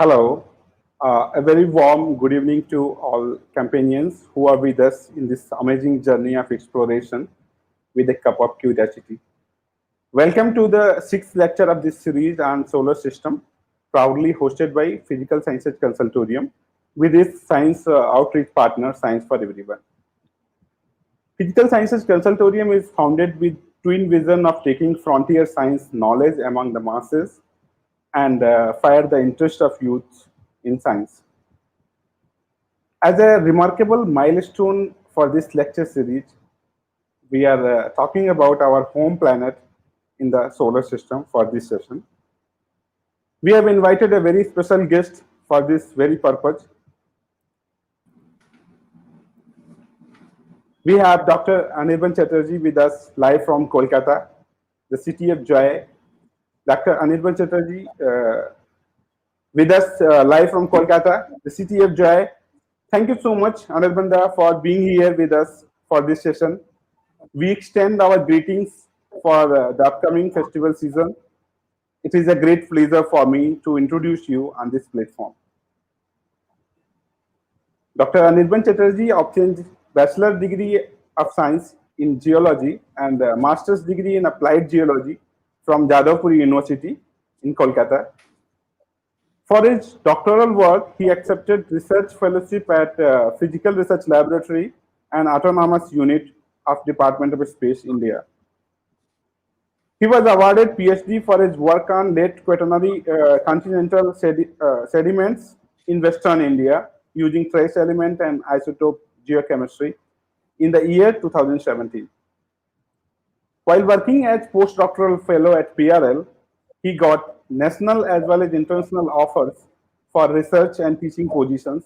Hello, a very warm good evening to all companions who are with us in this amazing journey of exploration with a cup of curiosity. Welcome to the sixth lecture of this series on solar system, proudly hosted by Physical Sciences Consultorium with its science outreach partner, Science for Everyone. Physical Sciences Consultorium is founded with twin vision of taking frontier science knowledge among the masses and fire the interest of youth in science. As a remarkable milestone for this lecture series, we are talking about our home planet in the solar system for this session. We have invited a very special guest for this very purpose. We have Dr. Anirban Chatterjee with us live from Kolkata, the city of joy. Dr. Anirban Chatterjee with us live from Kolkata, the city of joy. Thank you so much, Anirban, for being here with us for this session. We extend our greetings for the upcoming festival season. It is a great pleasure for me to introduce you on this platform. Dr. Anirban Chatterjee obtained Bachelor degree of Science in Geology and a Master's degree in Applied Geology from Jadavpur University in Kolkata. For his doctoral work, he accepted research fellowship at Physical Research Laboratory and Autonomous Unit of Department of Space, India. He was awarded PhD for his work on late Quaternary continental sediments in Western India using trace element and isotope geochemistry in the year 2017. While working as postdoctoral fellow at PRL, he got national as well as international offers for research and teaching positions.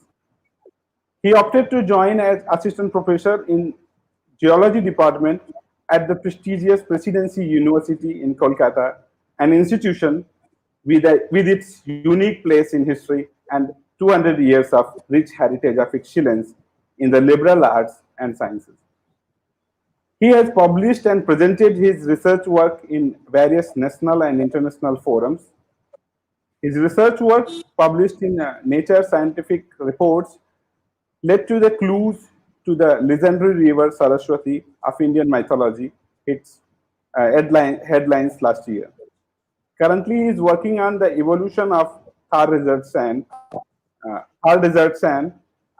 He opted to join as assistant professor in geology department at the prestigious Presidency University in Kolkata, an institution with its unique place in history and 200 years of rich heritage of excellence in the liberal arts and sciences. He has published and presented his research work in various national and international forums. His research work, published in Nature Scientific Reports, led to the clues to the legendary river Saraswati of Indian mythology, its headlines last year. Currently, he is working on the evolution of Thar Desert sand.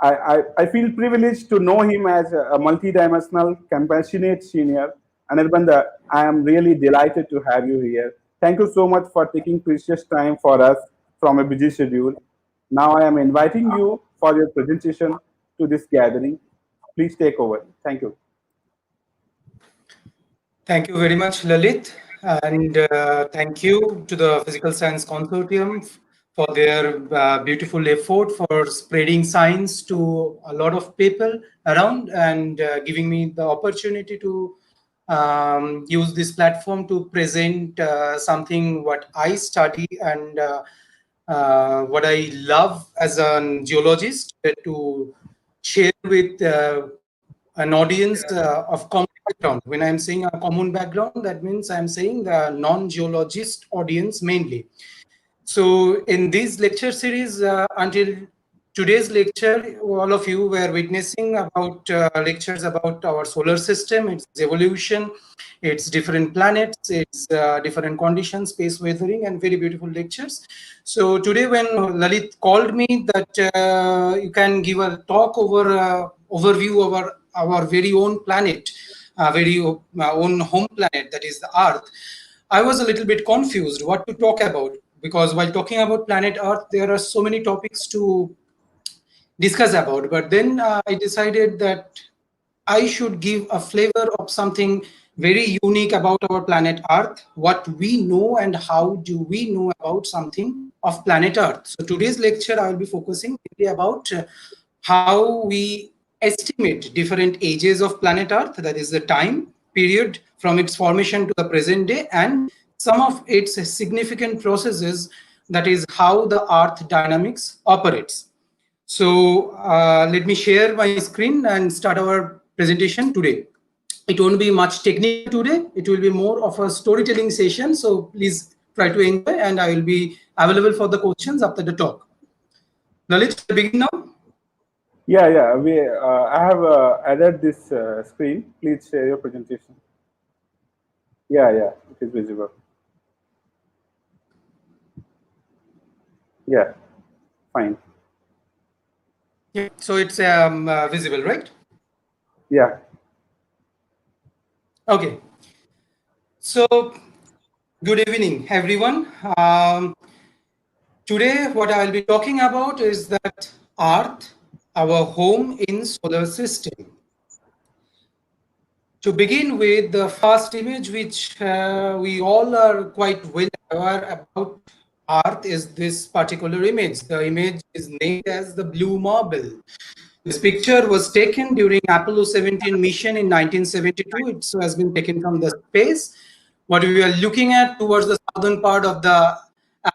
I feel privileged to know him as a multidimensional, compassionate senior. Anirban, I am really delighted to have you here. Thank you so much for taking precious time for us from a busy schedule. Now I am inviting you for your presentation to this gathering. Please take over. Thank you. Thank you very much, Lalit. And thank you to the Physical Science Consortium for their beautiful effort for spreading science to a lot of people around and giving me the opportunity to use this platform to present something what I study and what I love as a geologist to share with an audience of common background. When I'm saying a common background, that means I'm saying the non-geologist audience mainly. So in this lecture series, until today's lecture, all of you were witnessing about lectures about our solar system, its evolution, its different planets, its different conditions, space weathering, and very beautiful lectures. So today when Lalit called me that you can give a talk over overview of our very own planet, very own home planet, that is the Earth, I was a little bit confused what to talk about, because while talking about planet Earth, there are so many topics to discuss about. But then I decided that I should give a flavor of something very unique about our planet Earth, what we know and how do we know about something of planet Earth. So today's lecture, I will be focusing really about how we estimate different ages of planet Earth, that is the time period from its formation to the present day, and some of its significant processes, that is how the Earth dynamics operates. So let me share my screen and start our presentation today. It won't be much technical today. It will be more of a storytelling session. So please try to enjoy, and I will be available for the questions after the talk. Lalit, shall I begin now? Yeah, yeah. I have added this screen. Please share your presentation. Yeah, yeah. It is visible. Yeah, fine. Yeah. So it's visible, right? Yeah. Okay. So good evening, everyone. Today, what I will be talking about is that Earth, our home in solar system. To begin with, the first image, which we all are quite well aware about Earth, is this particular image. The image is named as the blue marble. This picture was taken during Apollo 17 mission in 1972. It has been taken from the space. What we are looking at towards the southern part of the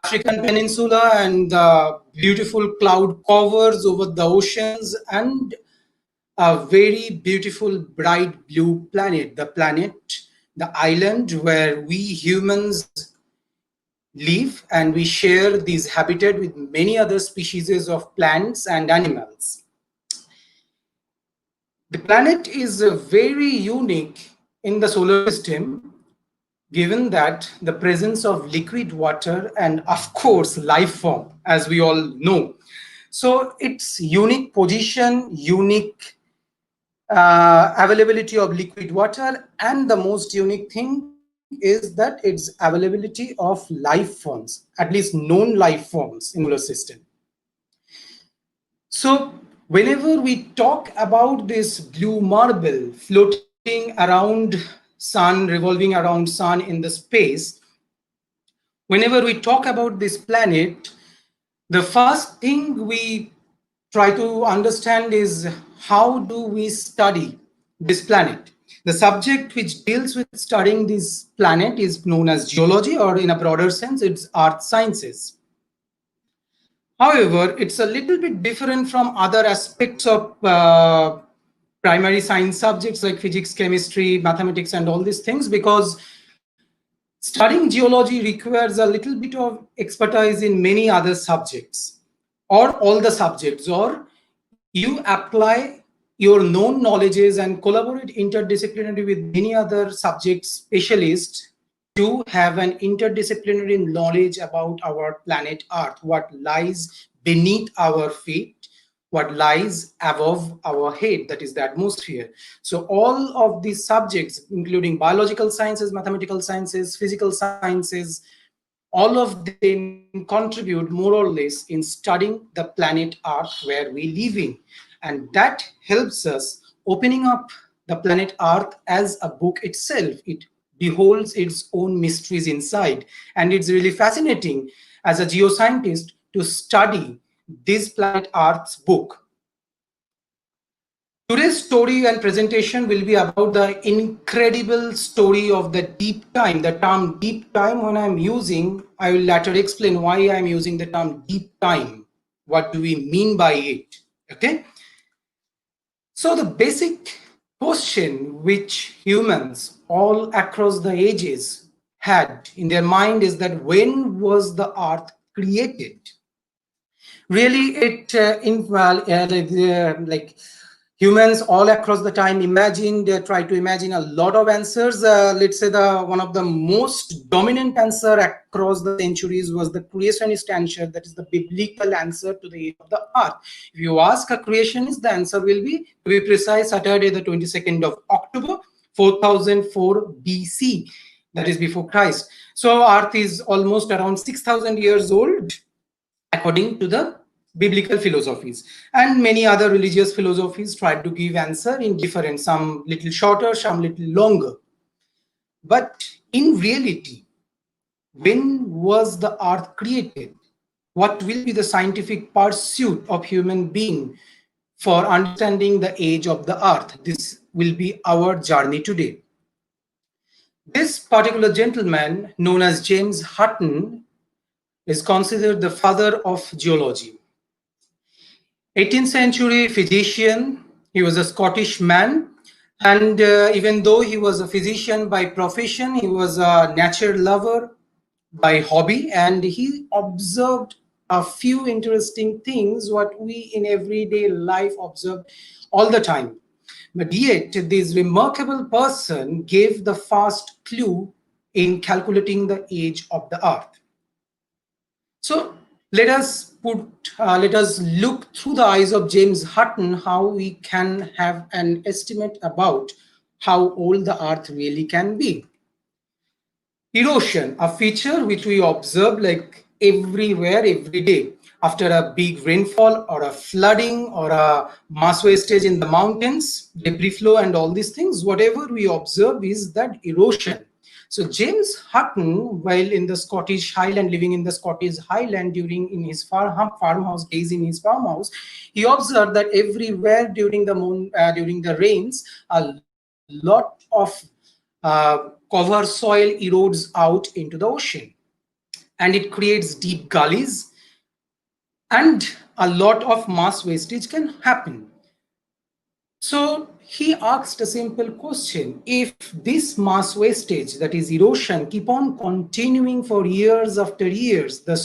African peninsula, and the beautiful cloud covers over the oceans, and a very beautiful bright blue planet, the island where we humans live, and we share this habitat with many other species of plants and animals. The planet is very unique in the solar system, given that the presence of liquid water and, of course, life form, as we all know. So its unique position, unique availability of liquid water, and the most unique thing is that its availability of life forms, at least known life forms in solar system. So whenever we talk about this blue marble floating around sun, revolving around sun in the space, whenever we talk about this planet, the first thing we try to understand is how do we study this planet. The subject which deals with studying this planet is known as geology, or in a broader sense, it's earth sciences. However, it's a little bit different from other aspects of primary science subjects like physics, chemistry, mathematics, and all these things, because studying geology requires a little bit of expertise in many other subjects, or all the subjects, or you apply your known knowledges and collaborate interdisciplinary with many other subject specialists to have an interdisciplinary knowledge about our planet Earth, what lies beneath our feet, what lies above our head, that is the atmosphere. So all of these subjects, including biological sciences, mathematical sciences, physical sciences, all of them contribute more or less in studying the planet Earth where we live in. And that helps us opening up the planet Earth as a book itself. It beholds its own mysteries inside. And it's really fascinating as a geoscientist to study this planet Earth's book. Today's story and presentation will be about the incredible story of the deep time. The term deep time, when I'm using, I will later explain why I'm using the term deep time. What do we mean by it? Okay. So the basic question which humans all across the ages had in their mind is that when was the earth created? Really, it like humans all across the time imagined, try to imagine a lot of answers. Let's say the one of the most dominant answer across the centuries was the creationist answer, that is the biblical answer to the age of the earth. If you ask a creationist, the answer will be, to be precise, Saturday the 22nd of October 4004 BC, that is before Christ. So earth is almost around 6,000 years old according to the biblical philosophies, and many other religious philosophies tried to give answer in different, some little shorter, some little longer. But in reality, when was the earth created? What will be the scientific pursuit of human being for understanding the age of the earth? This will be our journey today. This particular gentleman, known as James Hutton, is considered the father of geology. 18th century physician. He was a Scottish man, and even though he was a physician by profession, he was a nature lover by hobby, and he observed a few interesting things what we in everyday life observe all the time. But yet, this remarkable person gave the first clue in calculating the age of the Earth. So let us look through the eyes of James Hutton how we can have an estimate about how old the Earth really can be. Erosion, a feature which we observe like everywhere, every day. After a big rainfall or a flooding or a mass wastage in the mountains, debris flow and all these things, whatever we observe is that erosion. So James Hutton, while in the Scottish Highland, living in the Scottish Highland in his farmhouse days in his farmhouse, he observed that everywhere during the rains, a lot of cover soil erodes out into the ocean, and it creates deep gullies, and a lot of mass wastage can happen. So he asked a simple question: if this mass wastage, that is erosion, keep on continuing for years after years, the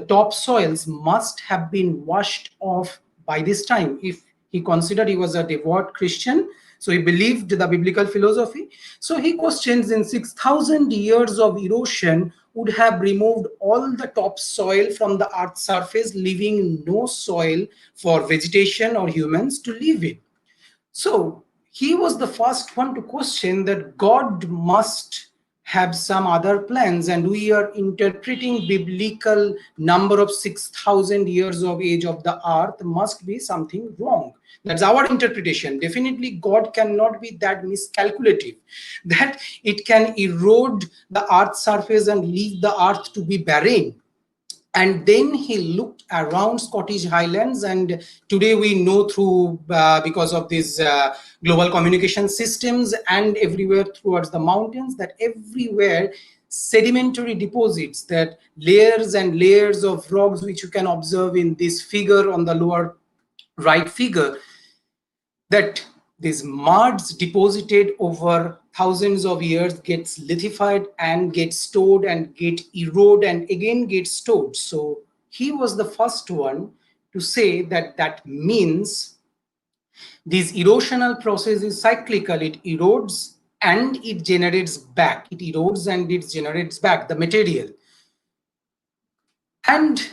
top soils must have been washed off by this time. If he considered, he was a devout Christian, so he believed the biblical philosophy. So he questions, in 6,000 years of erosion would have removed all the top soil from the earth's surface, leaving no soil for vegetation or humans to live in. So he was the first one to question that God must have some other plans, and we are interpreting biblical number of 6,000 years of age of the earth must be something wrong. That's our interpretation. Definitely God cannot be that miscalculative that it can erode the earth's surface and leave the earth to be barren. And then he looked around Scottish Highlands, and today we know through because of these global communication systems and everywhere towards the mountains, that everywhere sedimentary deposits, that layers and layers of rocks which you can observe in this figure on the lower right figure, that these muds deposited over thousands of years gets lithified and gets stored and get eroded and again gets stored. So he was the first one to say that that means this erosional process is cyclical. It erodes and it generates back. It erodes and it generates back the material. And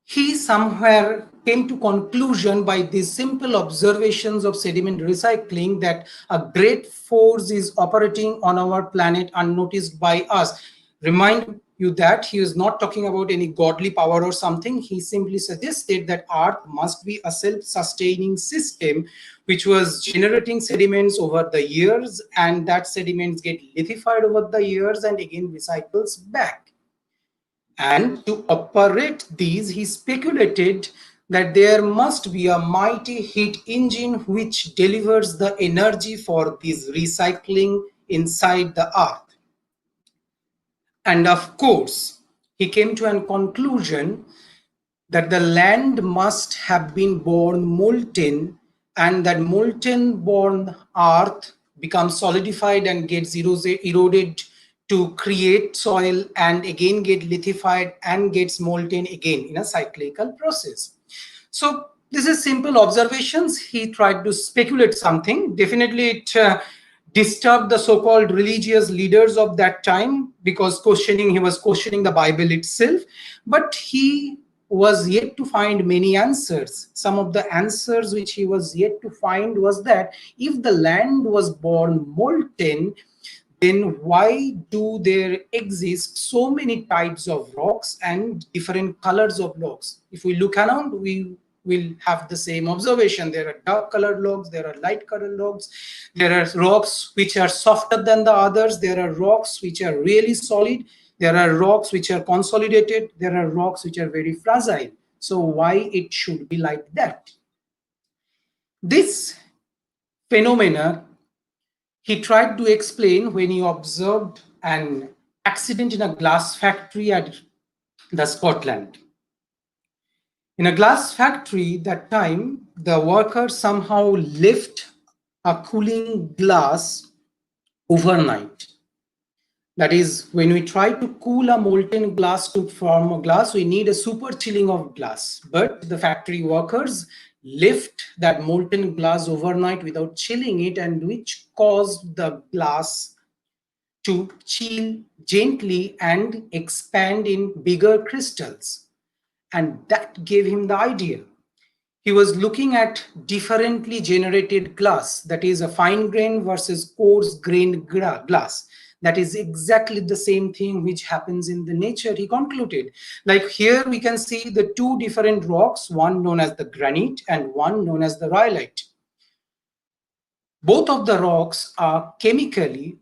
he somewhere came to conclusion by these simple observations of sediment recycling that a great force is operating on our planet unnoticed by us. Remind you that he is not talking about any godly power or something. He simply suggested that Earth must be a self-sustaining system which was generating sediments over the years, and that sediments get lithified over the years and again recycles back. And to operate these, he speculated that there must be a mighty heat engine which delivers the energy for this recycling inside the earth. And of course, he came to a conclusion that the land must have been born molten, and that molten born earth becomes solidified and gets eroded to create soil and again get lithified and gets molten again in a cyclical process. So this is simple observations. He tried to speculate something. Definitely it disturbed the so-called religious leaders of that time, because he was questioning the Bible itself, but he was yet to find many answers. Some of the answers which he was yet to find was that if the land was born molten, then why do there exist so many types of rocks and different colors of rocks? If we look around, we will have the same observation. There are dark colored rocks, there are light colored rocks, there are rocks which are softer than the others, there are rocks which are really solid, there are rocks which are consolidated, there are rocks which are very fragile. So why it should be like that? This phenomena he tried to explain when he observed an accident in a glass factory at the Scotland. In a glass factory that time, the workers somehow left a cooling glass overnight. That is, when we try to cool a molten glass to form a glass, we need a super chilling of glass. But the factory workers left that molten glass overnight without chilling it, and which caused the glass to chill gently and expand in bigger crystals. And that gave him the idea. He was looking at differently generated glass, that is a fine grain versus coarse grained glass. That is exactly the same thing which happens in the nature, he concluded. Like here we can see the two different rocks, one known as the granite and one known as the rhyolite. Both of the rocks are chemically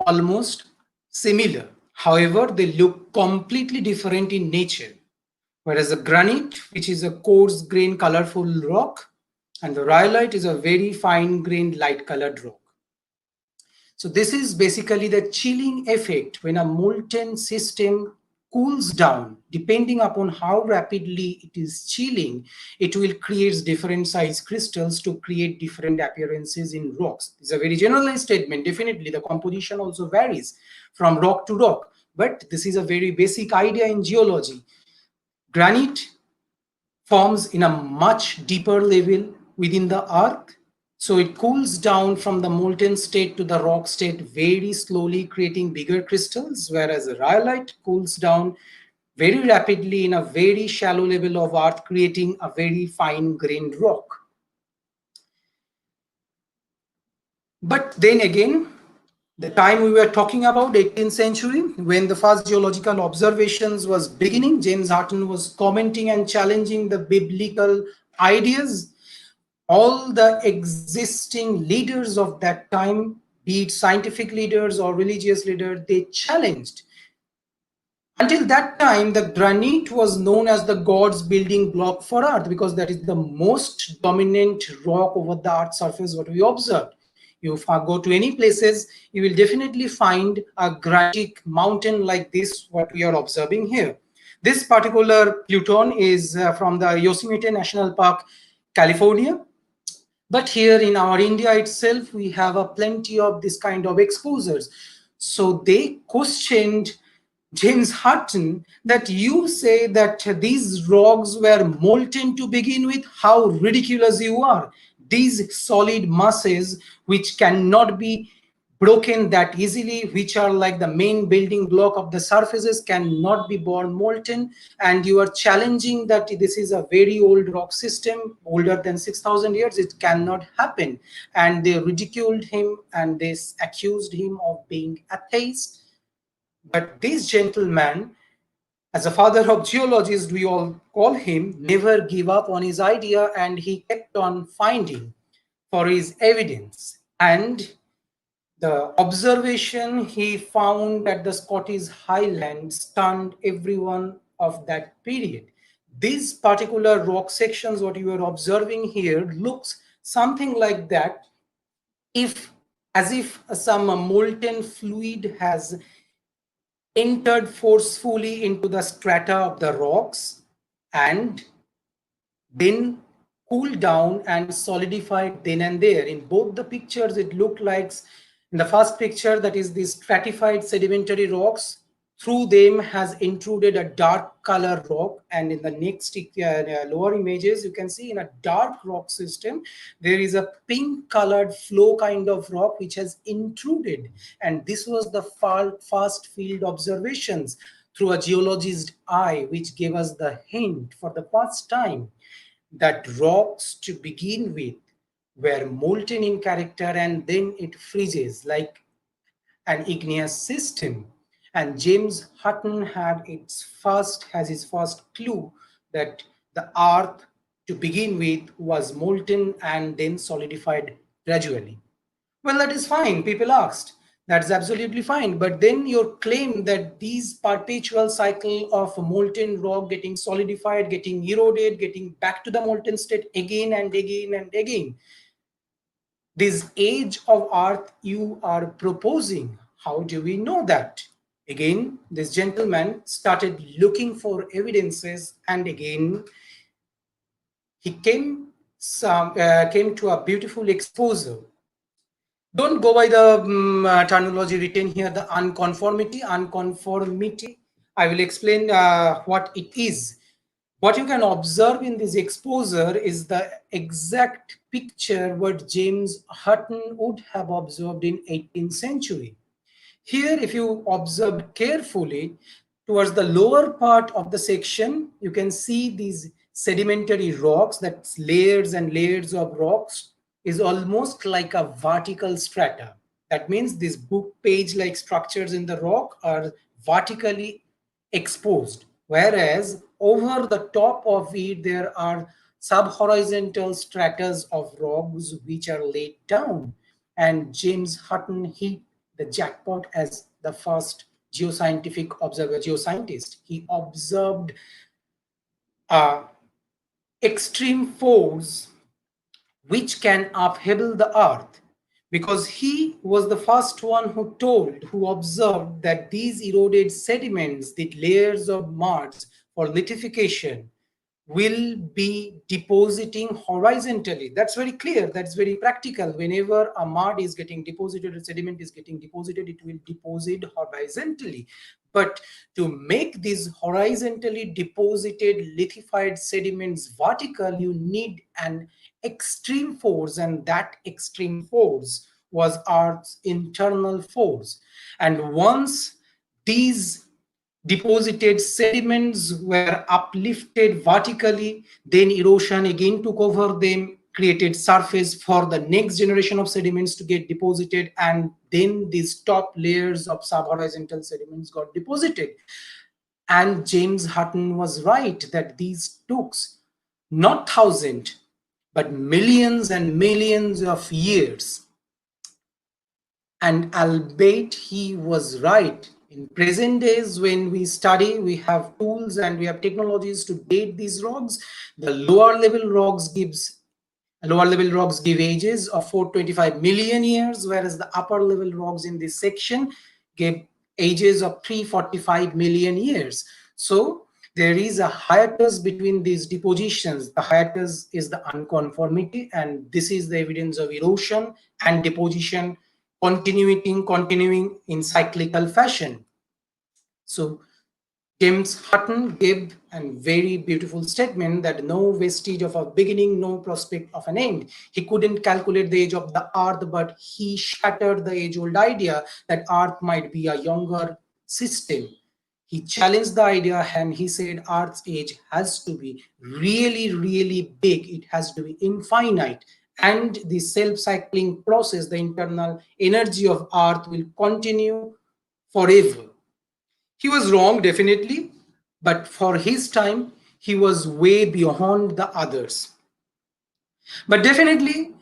almost similar. However, they look completely different in nature. Whereas the granite, which is a coarse grained colorful rock, and the rhyolite is a very fine grained light colored rock. So this is basically the chilling effect. When a molten system cools down, depending upon how rapidly it is chilling, it will create different size crystals to create different appearances in rocks. It's a very generalized statement. Definitely the composition also varies from rock to rock, but this is a very basic idea in geology. Granite forms in a much deeper level within the earth. So it cools down from the molten state to the rock state very slowly, creating bigger crystals, whereas a rhyolite cools down very rapidly in a very shallow level of earth, creating a very fine-grained rock. But then again, the time we were talking about, 18th century, when the first geological observations was beginning, James Hutton was commenting and challenging the biblical ideas. All the existing leaders of that time, be it scientific leaders or religious leaders, they challenged. Until that time, the granite was known as the God's building block for Earth, because that is the most dominant rock over the Earth's surface, what we observed. If I go to any places, you will definitely find a granitic mountain like this, what we are observing here. This particular pluton is from the Yosemite National Park, California. But here in our India itself, we have a plenty of this kind of exposures. So they questioned James Hutton that you say that these rocks were molten to begin with. How ridiculous you are. These solid masses which cannot be broken that easily, which are like the main building block of the surfaces, cannot be born molten, and you are challenging that this is a very old rock system, older than 6,000 years, it cannot happen. And they ridiculed him and they accused him of being atheist. But this gentleman, as a father of geologists, we all call him, never give up on his idea, and he kept on finding for his evidence. And the observation he found at the Scottish Highlands stunned everyone of that period. These particular rock sections, what you are observing here, looks something like that, as if some molten fluid has entered forcefully into the strata of the rocks and then cooled down and solidified then and there. In both the pictures, it looked like, in the first picture, that is the stratified sedimentary rocks, through them has intruded a dark color rock, and in the next lower images, you can see in a dark rock system, there is a pink colored flow kind of rock which has intruded. And this was the fast field observations through a geologist's eye, which gave us the hint for the first time that rocks to begin with were molten in character and then it freezes like an igneous system. And James Hutton has his first clue that the earth to begin with was molten and then solidified gradually. Well, that is fine, people asked. That's absolutely fine. But then your claim that these perpetual cycle of molten rock getting solidified, getting eroded, getting back to the molten state again and again and again, this age of earth you are proposing, how do we know that? Again, this gentleman started looking for evidences, and again he came to a beautiful exposure. Don't go by the terminology written here, the unconformity. I will explain what it is. What you can observe in this exposure is the exact picture what James Hutton would have observed in 18th century. Here, if you observe carefully, towards the lower part of the section, you can see these sedimentary rocks, that's layers and layers of rocks, is almost like a vertical strata. That means these book page like structures in the rock are vertically exposed, whereas over the top of it there are subhorizontal stratas of rocks which are laid down. And James Hutton hit the jackpot as the first geoscientist. He observed extreme force which can upheaval the earth, because he was the first one who observed that these eroded sediments, the layers of mud for lithification, will be depositing horizontally. That's very clear. That's very practical. Whenever a mud is getting deposited, a sediment is getting deposited, it will deposit horizontally. But to make these horizontally deposited lithified sediments vertical, you need an extreme force, and that extreme force was Earth's internal force. And once these deposited sediments were uplifted vertically, then erosion again took over them, created surface for the next generation of sediments to get deposited, and then these top layers of subhorizontal sediments got deposited. And James Hutton was right that these took not thousand but millions and millions of years. And albeit he was right, in present days when we study, we have tools and we have technologies to date these rocks. The lower level rocks give ages of 425 million years, whereas the upper level rocks in this section give ages of 345 million years. So there is a hiatus between these depositions. The hiatus is the unconformity, and this is the evidence of erosion and deposition continuing in cyclical fashion. So James Hutton gave a very beautiful statement that no vestige of a beginning, no prospect of an end. He couldn't calculate the age of the earth, but he shattered the age-old idea that earth might be a younger system. He challenged the idea and he said earth's age has to be really, really big. It has to be infinite. And the self-cycling process, the internal energy of earth will continue forever. He was wrong, definitely, but for his time, he was way beyond the others. But definitely,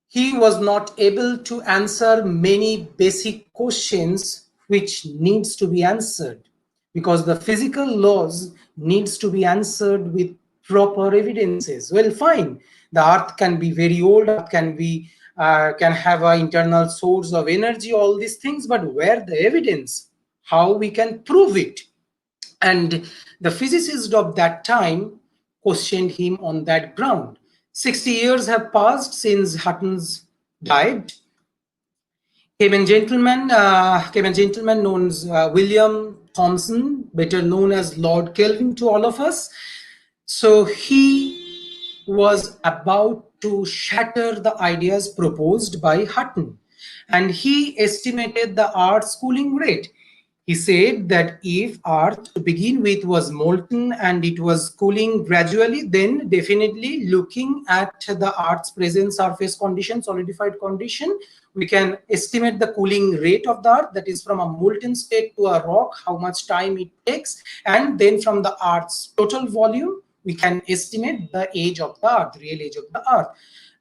he was not able to answer many basic questions which needs to be answered, because the physical laws needs to be answered with proper evidences. Well, fine, the earth can be very old, earth can have an internal source of energy, all these things, but where the evidence? How we can prove it? And the physicists of that time questioned him on that ground. 60 years have passed since Hutton's died. Came a gentleman known as William Thomson, better known as Lord Kelvin to all of us. So he was about to shatter the ideas proposed by Hutton, and he estimated the Earth's cooling rate. He said that if Earth to begin with was molten and it was cooling gradually, then definitely looking at the Earth's present surface condition, solidified condition, we can estimate the cooling rate of the Earth, that is from a molten state to a rock, how much time it takes, and then from the Earth's total volume, we can estimate the age of the Earth, real age of the Earth.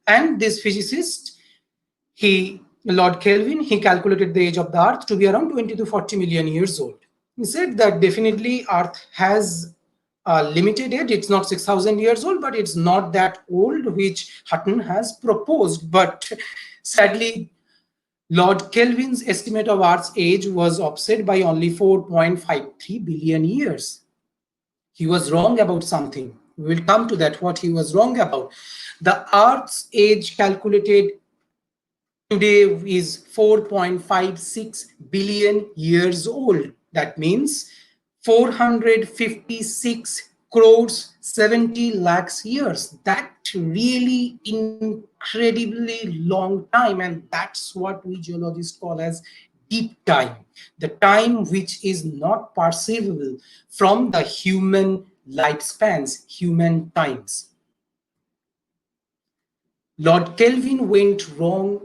And this physicist, Lord Kelvin, he calculated the age of the Earth to be around 20 to 40 million years old. He said that definitely Earth has a limited age. It's not 6,000 years old, but it's not that old, which Hutton has proposed. But sadly, Lord Kelvin's estimate of Earth's age was offset by only 4.53 billion years. He was wrong about something. We will come to that, what he was wrong about. The Earth's age calculated today is 4.56 billion years old. That means 456 crores 70 lakhs years. That really incredibly long time, and that's what we geologists call as deep time, the time which is not perceivable from the human lifespans, human times. Lord Kelvin went wrong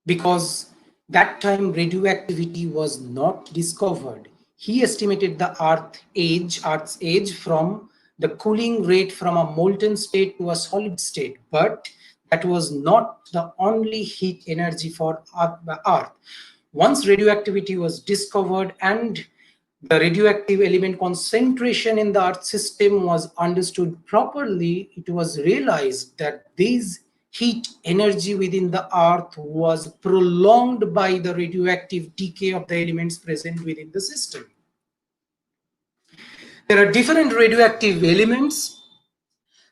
because that time radioactivity was not discovered. He estimated the Earth's age from the cooling rate from a molten state to a solid state, but that was not the only heat energy for Earth. Once radioactivity was discovered and the radioactive element concentration in the Earth system was understood properly, it was realized that this heat energy within the Earth was prolonged by the radioactive decay of the elements present within the system. There are different radioactive elements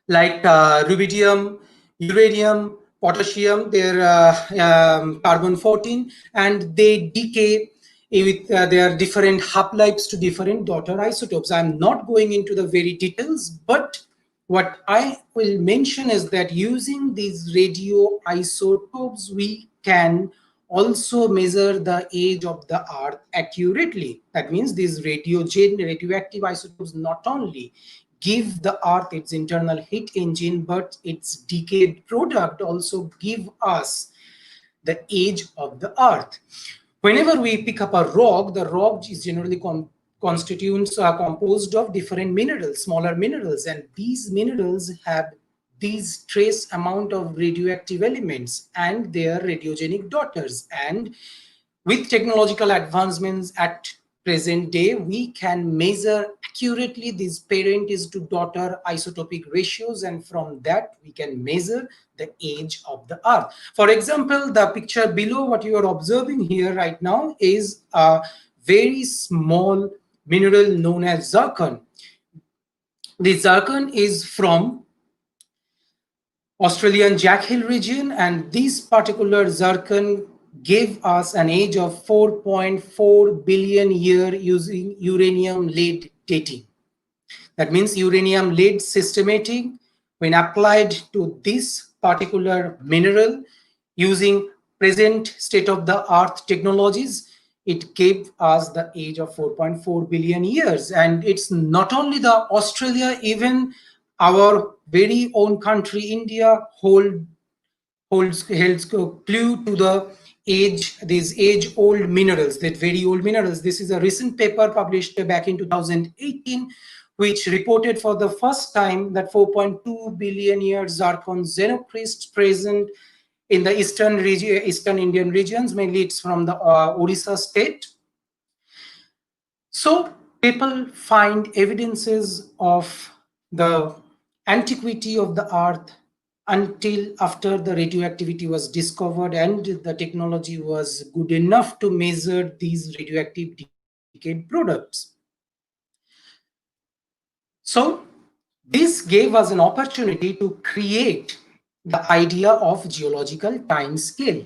like rubidium, uranium, potassium, they're carbon-14, and they decay with their different half-lives to different daughter isotopes. I'm not going into the very details, but what I will mention is that using these radioisotopes, we can also measure the age of the Earth accurately. That means these radioactive isotopes not only give the Earth its internal heat engine, but its decayed product also give us the age of the Earth. Whenever we pick up a rock, the rock is generally constitutes are composed of different minerals, smaller minerals, and these minerals have these trace amount of radioactive elements and their radiogenic daughters. And with technological advancements at present day, we can measure accurately these parent is to daughter isotopic ratios, and from that we can measure the age of the Earth. For example, the picture below, what you are observing here right now is a very small mineral known as zircon. The zircon is from Australian Jack Hill region, and this particular zircon gave us an age of 4.4 billion year using uranium lead dating. That means uranium lead systematic, when applied to this particular mineral using present state of the art technologies, it gave us the age of 4.4 billion years. And it's not only the Australia, even our very own country, India, holds clue to the age, these age-old minerals, that very old minerals. This is a recent paper published back in 2018, which reported for the first time that 4.2 billion years zircon xenocryst present in the eastern region, eastern Indian regions. Mainly it's from the Orissa state. So people find evidences of the antiquity of the Earth until after the radioactivity was discovered and the technology was good enough to measure these radioactive decayed products. So this gave us an opportunity to create the idea of geological time scale.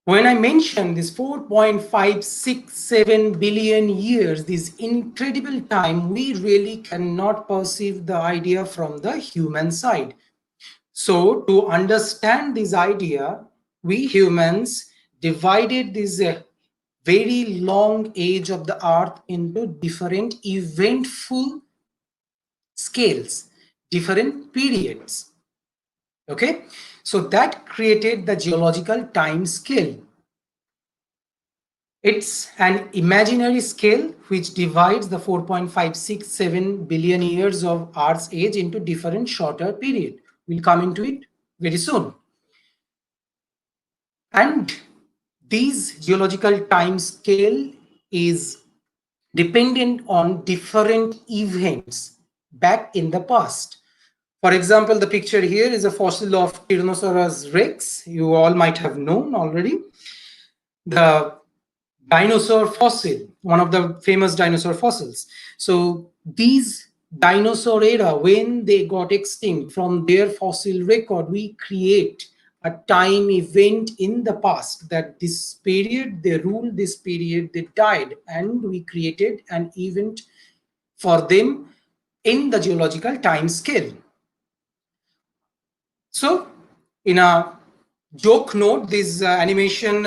When I mentioned this 4.567 billion years, this incredible time, we really cannot perceive the idea from the human side. So to understand this idea, we humans divided this very long age of the Earth into different eventful scales, different periods. Okay, so that created the geological time scale. It's an imaginary scale which divides the 4.567 billion years of Earth's age into different shorter period. We'll come into it very soon. And this geological time scale is dependent on different events back in the past. For example, the picture here is a fossil of Tyrannosaurus rex. You all might have known already. The dinosaur fossil, one of the famous dinosaur fossils. So these dinosaur era, when they got extinct, from their fossil record, we create a time event in the past, that this period they ruled, this period they died, and we created an event for them in the geological time scale. So in a joke note, this animation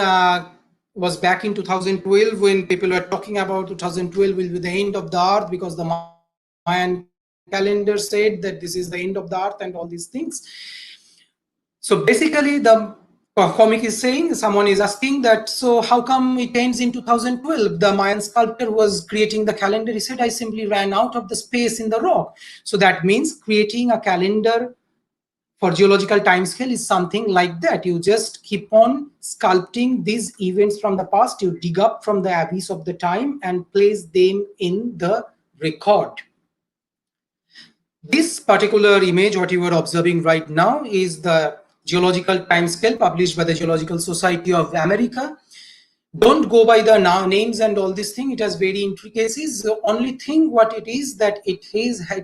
was back in 2012, when people were talking about 2012 will be the end of the earth, because the Mayan calendar said that this is the end of the earth and all these things. So basically the comic is saying, someone is asking that, so how come it ends in 2012? The Mayan sculptor was creating the calendar. He said, I simply ran out of the space in the rock. So that means creating a calendar for geological timescale is something like that. You just keep on sculpting these events from the past. You dig up from the abyss of the time and place them in the record. This particular image, what you are observing right now, is the geological timescale published by the Geological Society of America. Don't go by the names and all this thing. It has very intricacies. The only thing what it is, that it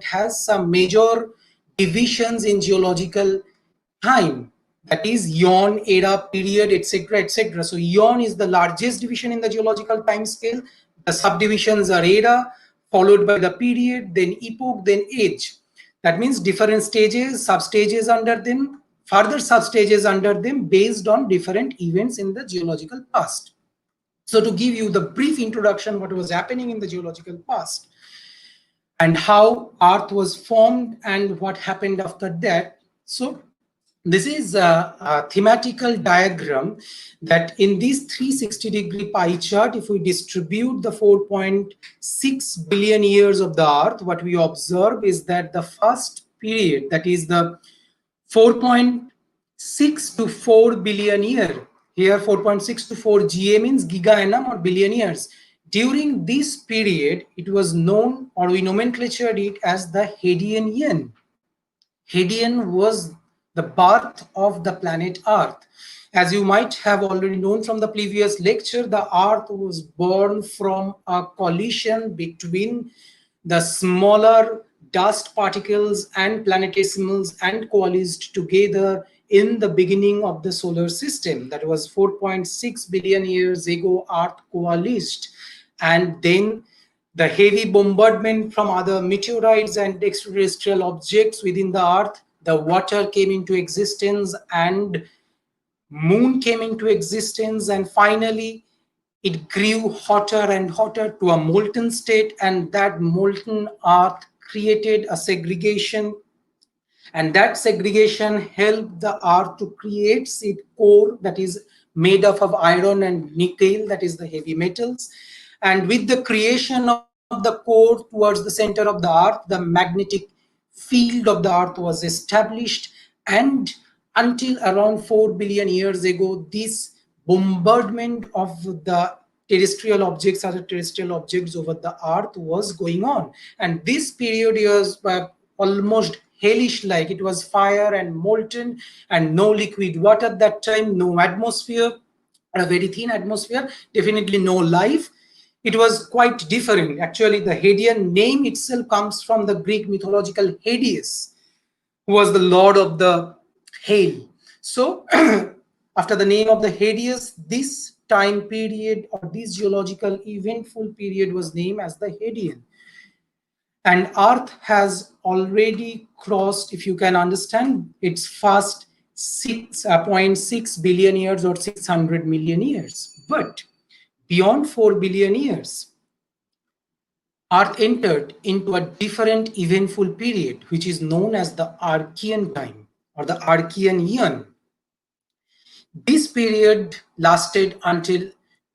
has some major divisions in geological time, that is Eon, era, period, etc., etc. So Eon is the largest division in the geological time scale. The subdivisions are era, followed by the period, then epoch, then age. That means different stages, substages under them, further substages under them, based on different events in the geological past. So to give you the brief introduction, what was happening in the geological past and how Earth was formed and what happened after that. So this is a thematical diagram that in this 360-degree pie chart, if we distribute the 4.6 billion years of the Earth, what we observe is that the first period, that is the 4.6 to 4 billion year, here 4.6 to 4 GA means giga annum or billion years. During this period, it was known, or we nomenclatured it as the Hadean Eon. Hadean was the birth of the planet Earth. As you might have already known from the previous lecture, the Earth was born from a collision between the smaller dust particles and planetesimals and coalesced together in the beginning of the solar system. That was 4.6 billion years ago, Earth coalesced. And then the heavy bombardment from other meteorites and extraterrestrial objects within the Earth, the water came into existence and moon came into existence, and finally it grew hotter and hotter to a molten state, and that molten Earth created a segregation, and that segregation helped the Earth to create its core, that is made up of iron and nickel, that is the heavy metals. And with the creation of the core towards the center of the Earth, the magnetic field of the Earth was established. And until around 4 billion years ago, this bombardment of the terrestrial objects, other terrestrial objects over the Earth was going on. And this period was almost hellish, like it was fire and molten, and no liquid water at that time, no atmosphere, a very thin atmosphere, definitely no life. It was quite different. Actually, the Hadean name itself comes from the Greek mythological Hades, who was the lord of the hail. So after the name of the Hades, this time period or this geological eventful period was named as the Hadean. And Earth has already crossed, if you can understand, its first 6.6 billion years or 600 million years. But beyond 4 billion years, Earth entered into a different eventful period, which is known as the Archean time or the Archean Eon. This period lasted until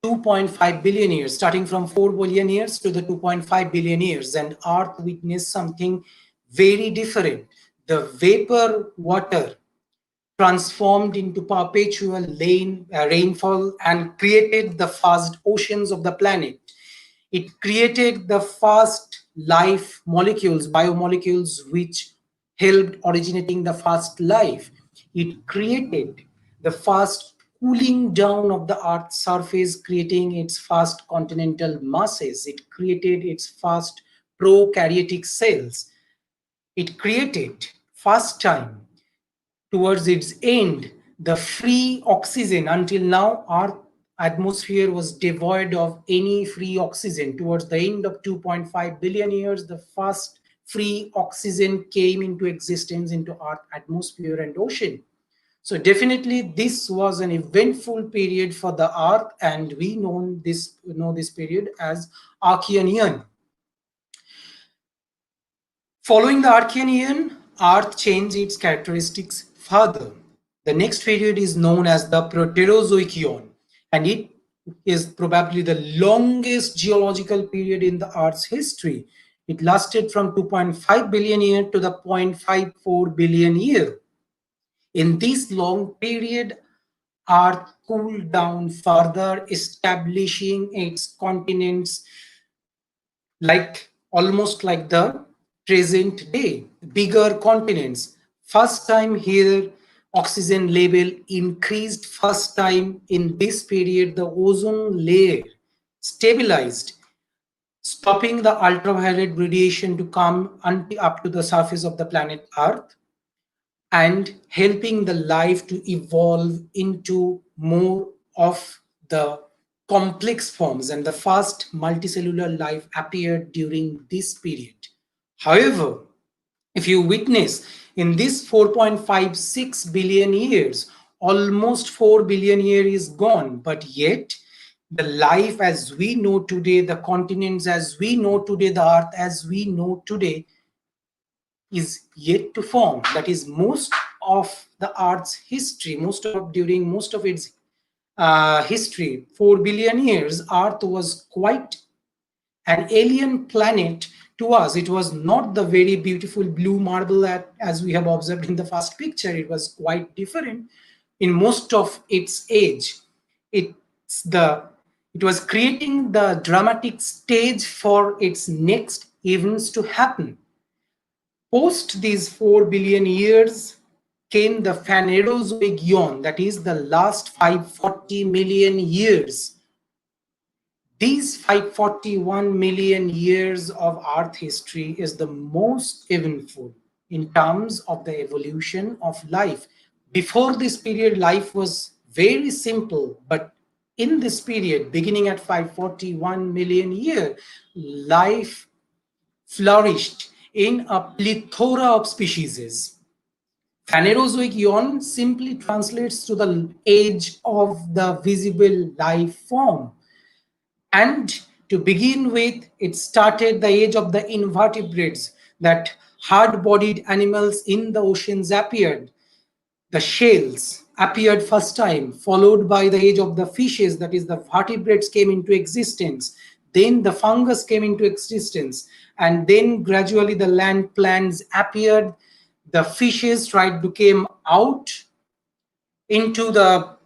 2.5 billion years, starting from 4 billion years to the 2.5 billion years, and Earth witnessed something very different. The vapor water transformed into perpetual rainfall and created the first oceans of the planet. It created the first life molecules, biomolecules, which helped originating the first life. It created the first cooling down of the Earth's surface, creating its first continental masses. It created its first prokaryotic cells. It created, first time, towards its end, the free oxygen. Until now, our atmosphere was devoid of any free oxygen. Towards the end of 2.5 billion years, the first free oxygen came into existence into our atmosphere and ocean. So definitely this was an eventful period for the Earth, and we know this period as Archean. Following the Archean, Earth changed its characteristics further. The next period is known as the Proterozoic Eon, and it is probably the longest geological period in the Earth's history. It lasted from 2.5 billion year to the 0.54 billion year. In this long period, Earth cooled down further, establishing its continents almost like the present day, bigger continents. First time here, oxygen level increased. First time in this period, the ozone layer stabilized, stopping the ultraviolet radiation to come up to the surface of the planet Earth, and helping the life to evolve into more of the complex forms, and the first multicellular life appeared during this period. However, if you witness in this 4.56 billion years, almost 4 billion years is gone, but yet the life as we know today, the continents as we know today, the earth as we know today is yet to form. That is, most of the Earth's history, during most of its history, 4 billion years, Earth was quite an alien planet to us. It was not the very beautiful blue marble as we have observed in the first picture. It was quite different in most of its age. It's the it was creating the dramatic stage for its next events to happen. Post these 4 billion years came the Phanerozoic Eon, that is the last 540 million years. These 541 million years of Earth history is the most eventful in terms of the evolution of life. Before this period, life was very simple, but in this period, beginning at 541 million years, life flourished in a plethora of species. Phanerozoic Eon simply translates to the age of the visible life form. And to begin with, it started the age of the invertebrates, that hard-bodied animals in the oceans appeared. The shells appeared first time, followed by the age of the fishes, that is the vertebrates came into existence. Then the fungus came into existence, and then gradually the land plants appeared. The fishes became out into the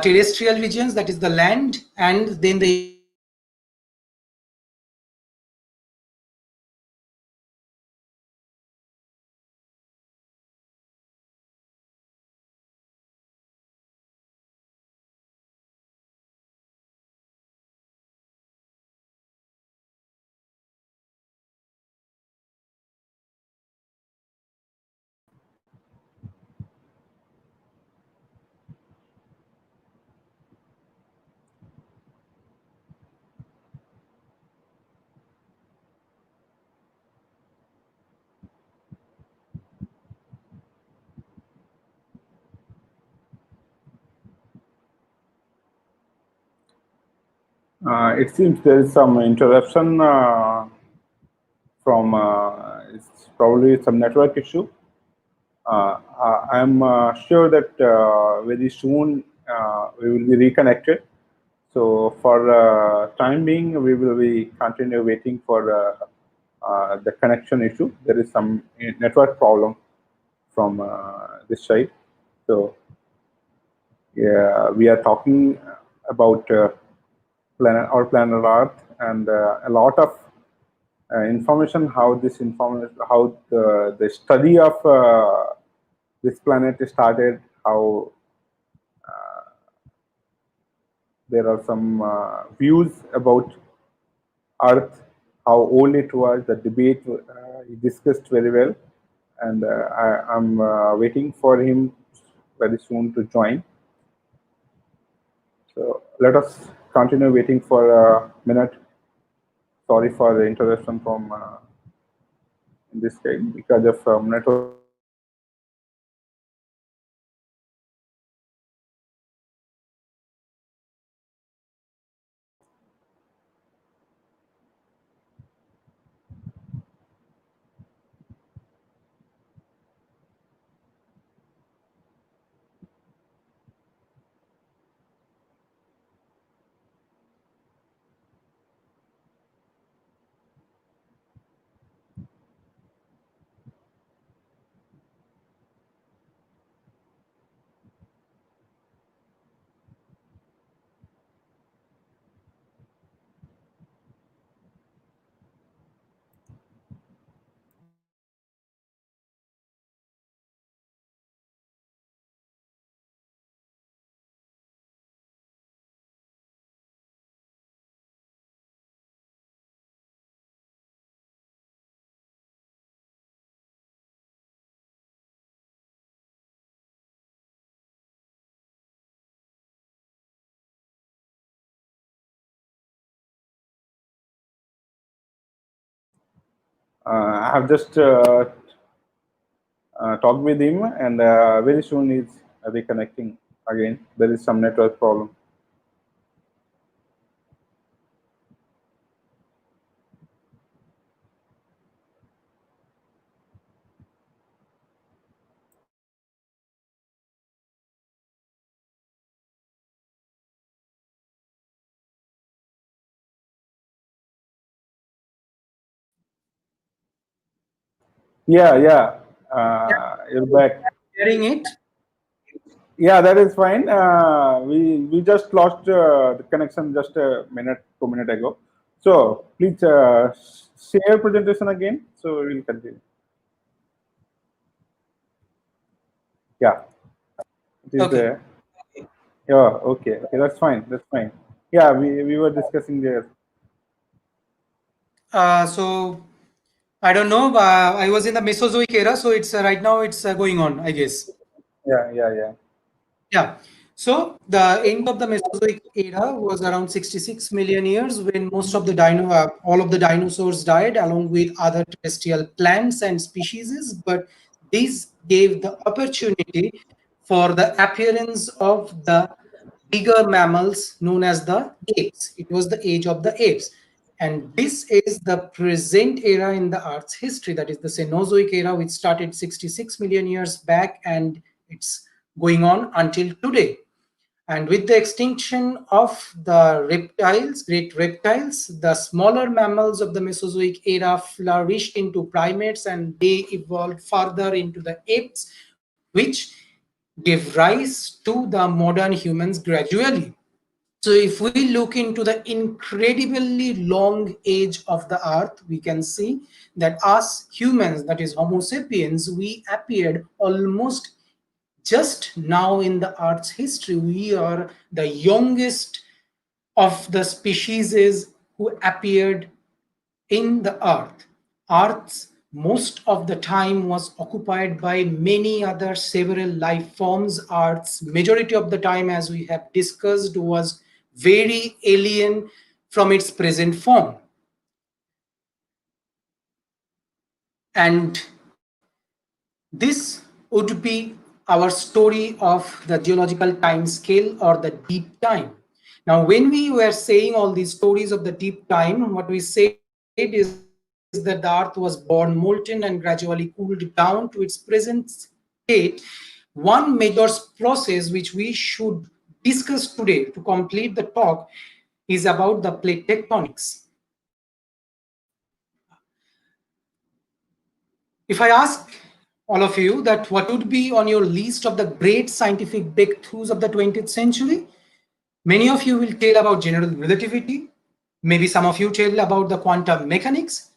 terrestrial regions, that is the land, and then the It seems there is some interruption from it's probably some network issue. I'm sure that very soon we will be reconnected. So for time being, we will be continue waiting for the connection issue. There is some network problem from this side. So yeah, we are talking about our planet Earth, and a lot of information how the study of this planet started, how there are some views about Earth, how old it was, the debate he discussed very well, and I'm waiting for him very soon to join. So let us continue waiting for a minute. Sorry for the interruption from in this case because of network. I have just talked with him, and very soon he's reconnecting again. There is some network problem. Yeah, yeah. You're back. Hearing it? Yeah, that is fine. We just lost the connection just a minute, 2 minutes ago. So please share presentation again. So we will continue. Yeah, it is Okay. there. Yeah, okay, okay, that's fine. That's fine. Yeah, we were discussing there. So I don't know. I was in the Mesozoic era, so it's right now it's going on, I guess. Yeah, yeah, yeah. Yeah. So the end of the Mesozoic era was around 66 million years when most of the all of the dinosaurs died along with other terrestrial plants and species. But this gave the opportunity for the appearance of the bigger mammals known as the apes. It was the age of the apes. And this is the present era in the Earth's history. That is the Cenozoic era, which started 66 million years back and it's going on until today. And with the extinction of the reptiles, great reptiles, the smaller mammals of the Mesozoic era flourished into primates and they evolved further into the apes, which gave rise to the modern humans gradually. So if we look into the incredibly long age of the earth, we can see that us humans, that is Homo sapiens, we appeared almost just now in the earth's history. We are the youngest of the species who appeared in the earth. Earth most of the time was occupied by many other several life forms. Earth's majority of the time, as we have discussed, was very alien from its present form. And this would be our story of the geological time scale or the deep time. Now, when we were saying all these stories of the deep time, what we said is that the earth was born molten and gradually cooled down to its present state. One major process which we should discuss today to complete the talk is about the plate tectonics. If I ask all of you that what would be on your list of the great scientific breakthroughs of the 20th century, many of you will tell about general relativity. Maybe some of you tell about the quantum mechanics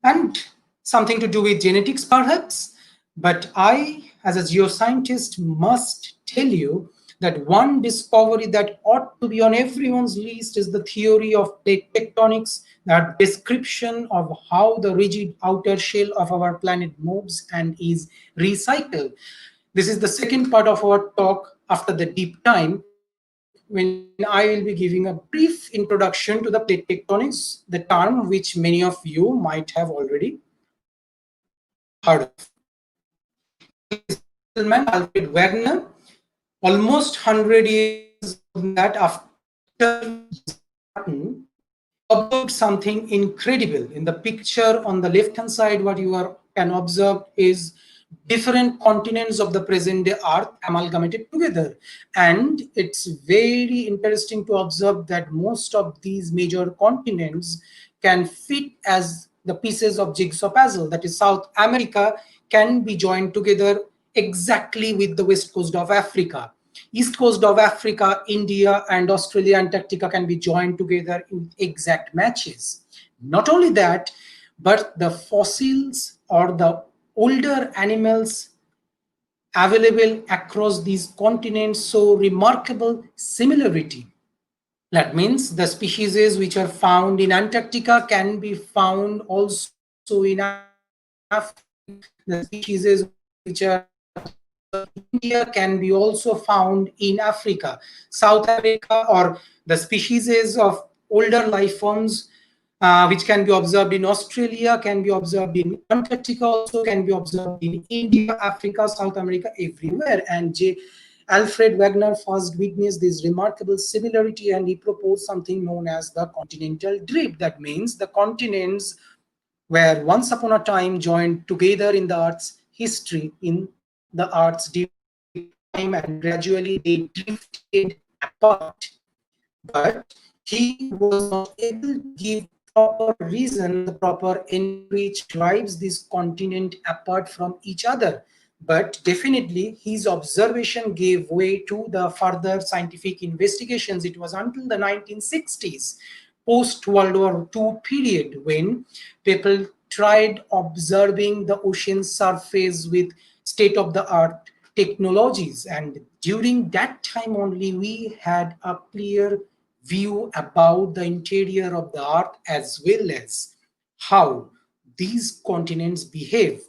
and something to do with genetics, perhaps. But I, as a geoscientist, must tell you that one discovery that ought to be on everyone's list is the theory of plate tectonics, that description of how the rigid outer shell of our planet moves and is recycled. This is the second part of our talk after the deep time, when I will be giving a brief introduction to the plate tectonics, the term which many of you might have already heard of. Gentleman Alfred Wegener, almost 100 years that after Hutton, observed something incredible. In the picture on the left-hand side, what you can observe is different continents of the present-day Earth amalgamated together. And it's very interesting to observe that most of these major continents can fit as the pieces of jigsaw puzzle. That is, South America can be joined together exactly with the west coast of Africa. East coast of Africa, India, and Australia, Antarctica can be joined together in exact matches. Not only that, but the fossils or the older animals available across these continents show remarkable similarity. That means the species which are found in Antarctica can be found also in Africa. The species which are India can be also found in Africa. South America, or the species of older life forms which can be observed in Australia, can be observed in Antarctica, also can be observed in India, Africa, South America, everywhere. And Alfred Wegener first witnessed this remarkable similarity, and he proposed something known as the continental drift. That means the continents were once upon a time joined together in the Earth's history, in the Earth's deep time, and gradually they drifted apart. But he was not able to give proper reason, the proper in which drives this continent apart from each other. But definitely his observation gave way to the further scientific investigations. It was until the 1960s, post World War II period, when people tried observing the ocean surface with state-of-the-art technologies. And during that time only, we had a clear view about the interior of the Earth, as well as how these continents behave.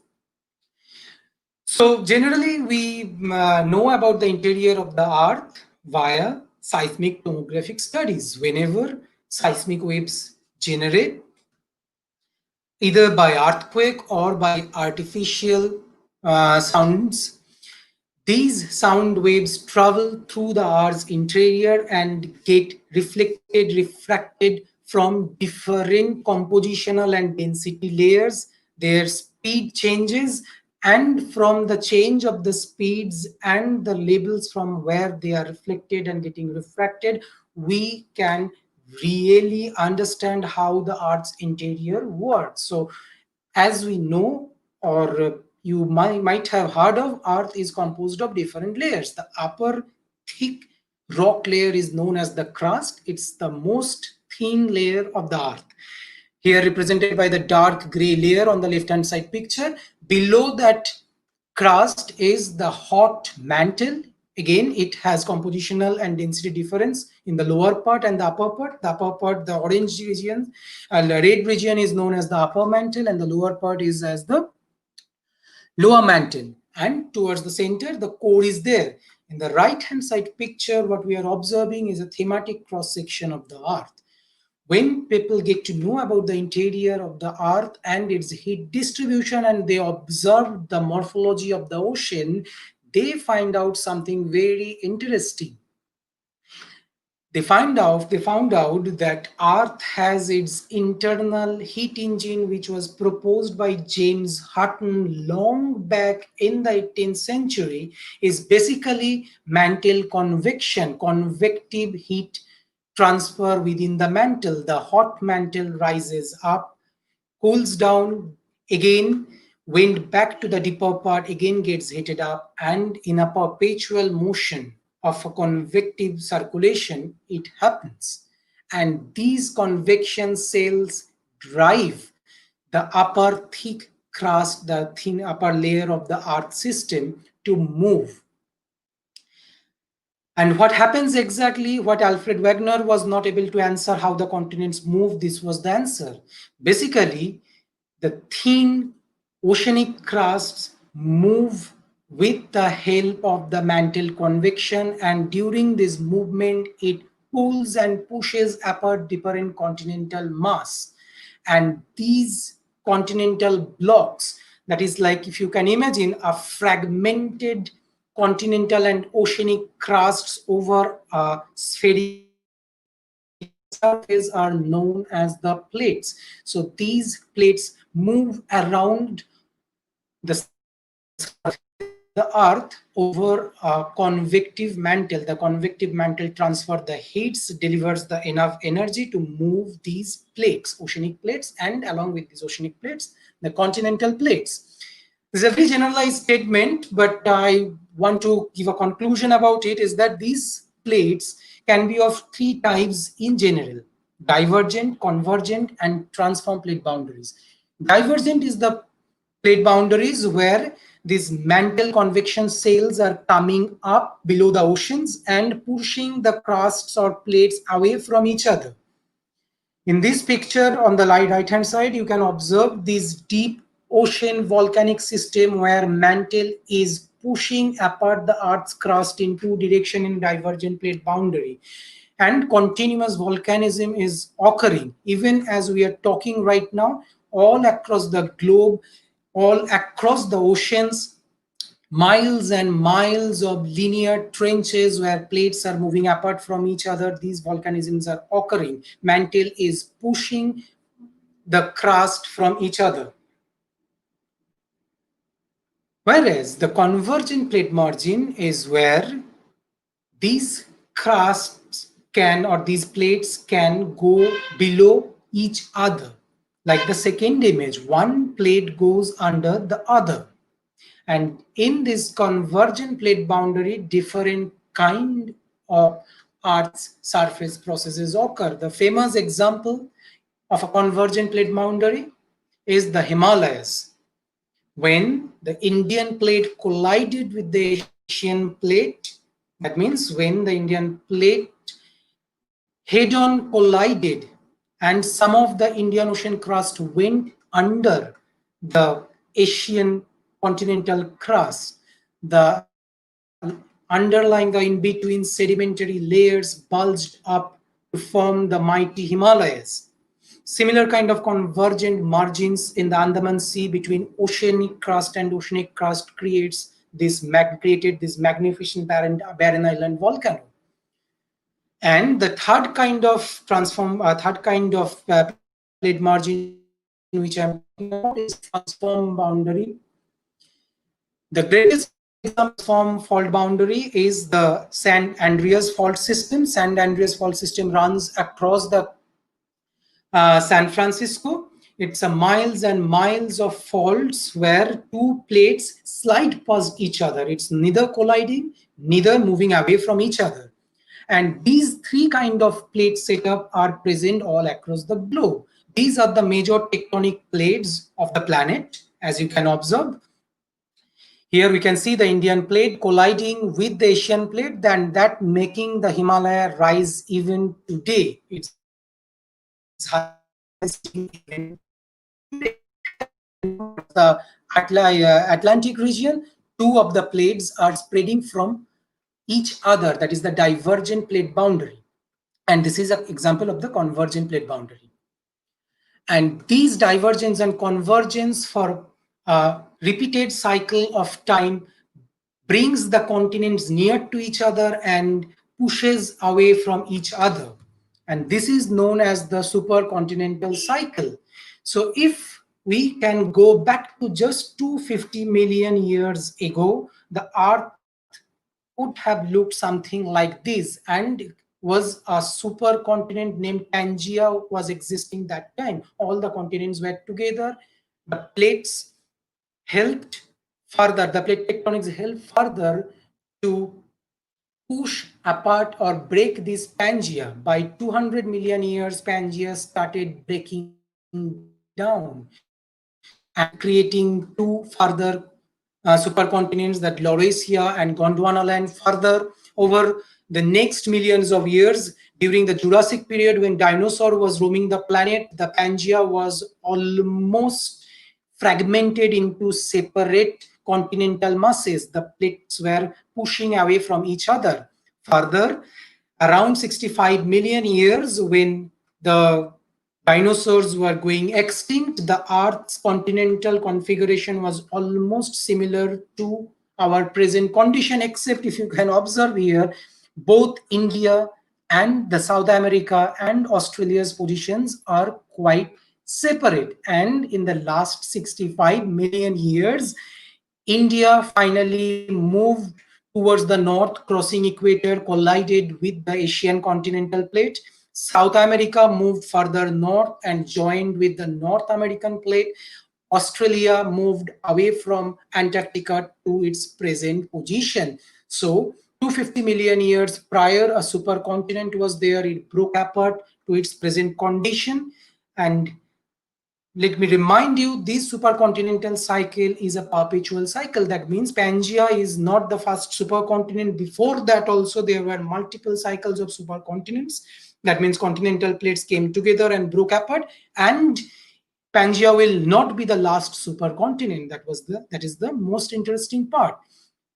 So generally, we know about the interior of the Earth via seismic tomographic studies. Whenever seismic waves generate, either by earthquake or by artificial sounds, these sound waves travel through the Earth's interior and get reflected, refracted from different compositional and density layers. Their speed changes, and from the change of the speeds and the levels from where they are reflected and getting refracted, we can really understand how the Earth's interior works. So as we know, or you might have heard of, Earth is composed of different layers. The upper thick rock layer is known as the crust. It's the most thin layer of the Earth, here represented by the dark gray layer on the left hand side picture. Below that crust is the hot mantle. Again, it has compositional and density difference in the lower part and the upper part. The upper part, the orange region, and the red region is known as the upper mantle, and the lower part is as the lower mantle. And towards the center, the core is there. In the right hand side picture, what we are observing is a thematic cross section of the Earth. When people get to know about the interior of the Earth and its heat distribution, and they observe the morphology of the ocean, they find out something very interesting. They found out that Earth has its internal heat engine, which was proposed by James Hutton long back in the 18th century, is basically mantle convection, convective heat transfer within the mantle. The hot mantle rises up, cools down, again went back to the deeper part, again gets heated up, and in a perpetual motion of a convective circulation, it happens. And these convection cells drive the upper thick crust, the thin upper layer of the Earth system to move. And what happens exactly, what Alfred Wegener was not able to answer, how the continents move, this was the answer. Basically, the thin oceanic crusts move with the help of the mantle convection, and during this movement it pulls and pushes apart different continental mass. And these continental blocks, that is, like, if you can imagine a fragmented continental and oceanic crusts over a spherical surface, are known as the plates. So these plates move around the earth over a convective mantle. The convective mantle transfers the heats, delivers the enough energy to move these plates, oceanic plates, and along with these oceanic plates, the continental plates. This is a very generalized statement, but I want to give a conclusion about it, is that these plates can be of three types in general: divergent, convergent, and transform plate boundaries. Divergent is the plate boundaries where these mantle convection sails are coming up below the oceans and pushing the crusts or plates away from each other. In this picture on the right hand side, you can observe this deep ocean volcanic system where mantle is pushing apart the Earth's crust in two directions in divergent plate boundary. And continuous volcanism is occurring even as we are talking right now, all across the globe, all across the oceans. Miles and miles of linear trenches where plates are moving apart from each other. These volcanisms are occurring. Mantle is pushing the crust from each other. Whereas the convergent plate margin is where these crusts can, or these plates can go below each other. Like the second image, one plate goes under the other. And in this convergent plate boundary, different kind of Earth's surface processes occur. The famous example of a convergent plate boundary is the Himalayas. When the Indian plate collided with the Asian plate, that means when the Indian plate head-on collided and some of the Indian Ocean crust went under the Asian continental crust, the underlying, the in-between sedimentary layers bulged up to form the mighty Himalayas. Similar kind of convergent margins in the Andaman Sea between oceanic crust and oceanic crust created this magnificent barren island volcano. And the third kind of plate margin which I'm talking about is transform boundary. The greatest transform fault boundary is the San Andreas fault system. San Andreas fault system runs across the San Francisco. It's a miles and miles of faults where two plates slide past each other. It's neither colliding, neither moving away from each other. And these three kind of plate setup are present all across the globe. These are the major tectonic plates of the planet, as you can observe. Here we can see the Indian plate colliding with the Asian plate, and that making the Himalaya rise even today. It's the Atlantic region, two of the plates are spreading from each other. That is the divergent plate boundary. And this is an example of the convergent plate boundary. And these divergence and convergence for a repeated cycle of time brings the continents near to each other and pushes away from each other. And this is known as the supercontinental cycle. So if we can go back to just 250 million years ago, the Earth would have looked something like this, and was a supercontinent named Pangaea was existing that time. All the continents were together. The plates helped further, the plate tectonics helped further to push apart or break this Pangaea. By 200 million years, Pangaea started breaking down and creating two further supercontinents, that Laurasia and Gondwana land. Further, over the next millions of years, during the Jurassic period, when dinosaur was roaming the planet, the Pangaea was almost fragmented into separate continental masses. The plates were pushing away from each other. Further, around 65 million years, when the dinosaurs were going extinct, the Earth's continental configuration was almost similar to our present condition, except if you can observe here, both India and the South America and Australia's positions are quite separate. And in the last 65 million years, India finally moved towards the north, crossing equator, collided with the Asian continental plate. South America moved further north and joined with the North American plate. Australia moved away from Antarctica to its present position. So 250 million years prior, a supercontinent was there. It broke apart to its present condition. And let me remind you, this supercontinental cycle is a perpetual cycle. That means Pangaea is not the first supercontinent. Before that also, there were multiple cycles of supercontinents. That means continental plates came together and broke apart. And Pangaea will not be the last supercontinent. That is the most interesting part.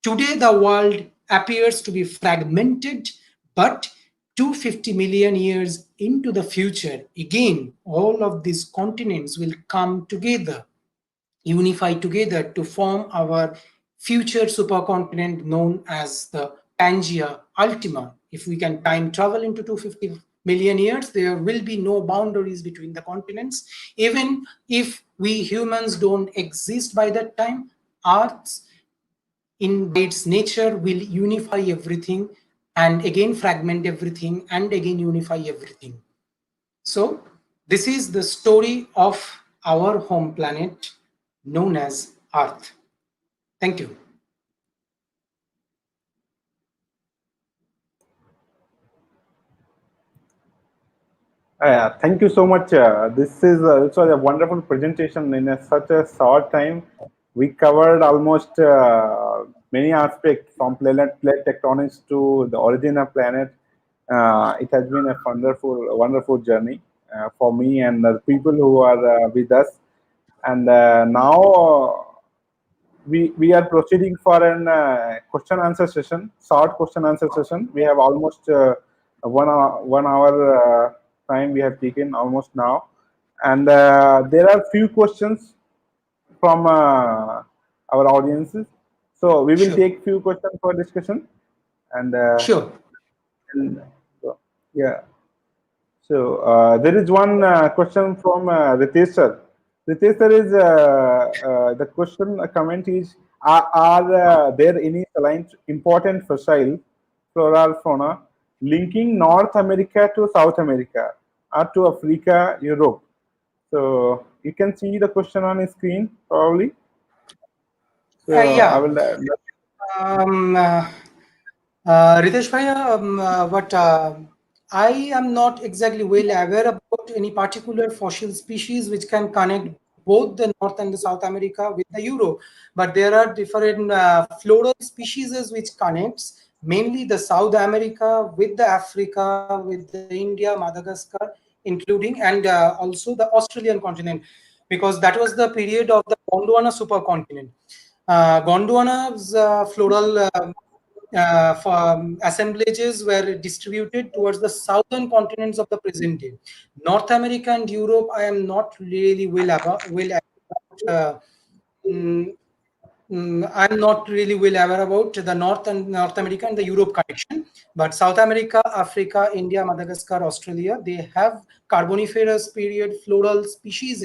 Today, the world appears to be fragmented, but 250 million years into the future, again, all of these continents will come together, unify together to form our future supercontinent known as the Pangaea Ultima. If we can time travel into 250 million years, there will be no boundaries between the continents. Even if we humans don't exist by that time, Earth's in its nature will unify everything and again fragment everything and again unify everything. So this is the story of our home planet known as Earth. Thank you. Thank you so much. This was a wonderful presentation in such a short time. We covered almost many aspects from plate tectonics to the origin of planet. It has been a wonderful journey for me and the people who are with us. And now we are proceeding for an question answer session, short question answer session. We have almost 1 hour time we have taken almost now, and there are few questions from our audiences. So we will take few questions for discussion, and sure. And, yeah. So there is one question from Ritesh sir. Ritesh sir is the question comment is: Are there any important fossil flora or fauna linking North America to South America or to Africa, Europe? So you can see the question on the screen probably. So Yeah. I will. Ritesh Bhaiya, but I am not exactly well aware about any particular fossil species which can connect both the North and the South America with the Europe. But there are different floral species which connects mainly the South America with the Africa, with the India, Madagascar, including and also the Australian continent, because that was the period of the Gondwana supercontinent. Gondwana's floral assemblages were distributed towards the southern continents of the present day. North America and Europe, I am not really I'm not really well aware about the North America and the Europe connection, but South America, Africa, India, Madagascar, Australia, they have Carboniferous period floral species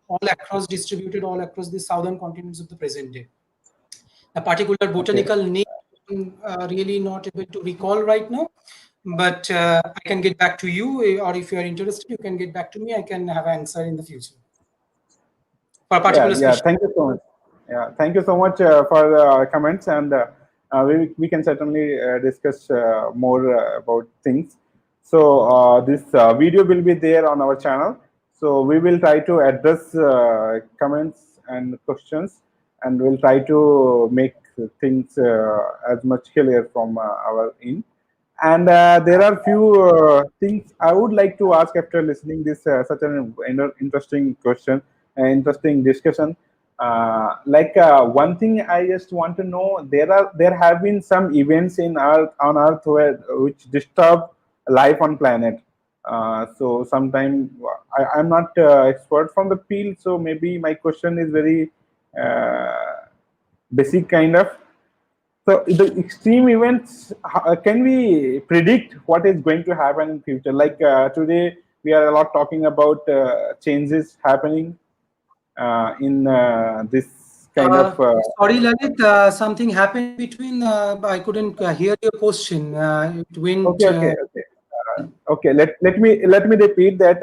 all across distributed all across the southern continents of the present day. A particular botanical name I'm really not able to recall right now, but I can get back to you, or if you are interested, you can get back to me. I can have an answer in the future. For a particular species. Thank you so much. Yeah, thank you so much for the comments, and we can certainly discuss more about things. So this video will be there on our channel. So we will try to address comments and questions, and we'll try to make things as much clear from our end. And there are few things I would like to ask after listening this such an interesting question, interesting discussion. One thing I just want to know, there have been some events on Earth which disturb life on planet. So sometime I'm not expert from the field, so maybe my question is very basic kind of. So the extreme events, can we predict what is going to happen in future? Like today, we are a lot talking about changes happening in this kind of. Sorry, Lalit, something happened between. I couldn't hear your question. It went. Okay, okay, okay. Okay, let me repeat that.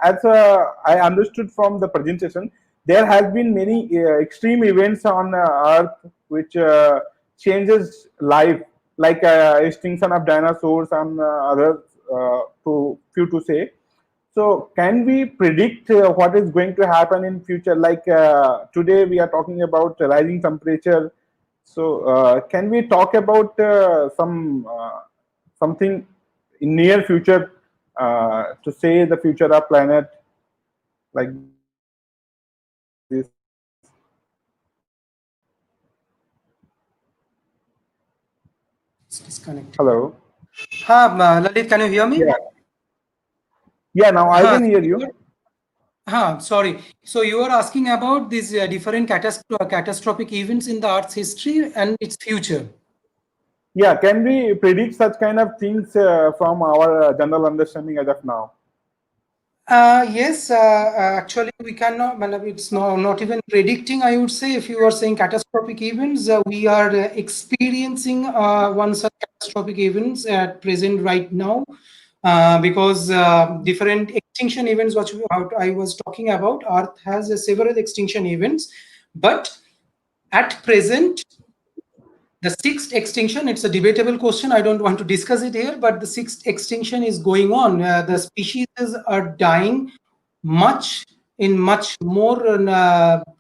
As I understood from the presentation, there has been many extreme events on Earth which changes life, like extinction of dinosaurs and others, to few to say. So, can we predict what is going to happen in future? Like today, we are talking about rising temperature. So, can we talk about something in near future to say the future of planet like this? It's disconnected. Hello. Lalit, can you hear me? Yeah. Yeah. Now I Huh, can hear you. sorry. So you are asking about these different catastrophic events in the Earth's history and its future. Yeah. Can we predict such kind of things from our general understanding as of now? Yes, actually, we cannot. It's not even predicting. I would say, if you are saying catastrophic events, we are experiencing one such catastrophic events at present right now, because different extinction events, what I was talking about, Earth has several extinction events, but at present, the sixth extinction, it's a debatable question. I don't want to discuss it here, but the sixth extinction is going on. The species are dying much more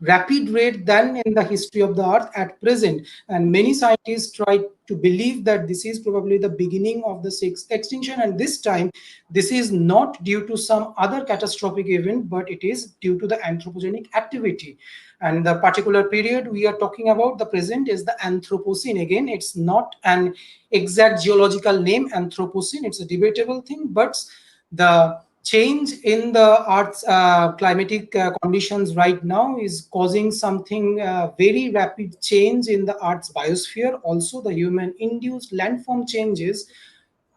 rapid rate than in the history of the Earth at present. And many scientists try to believe that this is probably the beginning of the sixth extinction. And this time, this is not due to some other catastrophic event, but it is due to the anthropogenic activity. And the particular period we are talking about, the present, is the Anthropocene. Again, it's not an exact geological name, Anthropocene. It's a debatable thing, but the change in the Earth's climatic conditions right now is causing something very rapid change in the Earth's biosphere. Also, the human-induced landform changes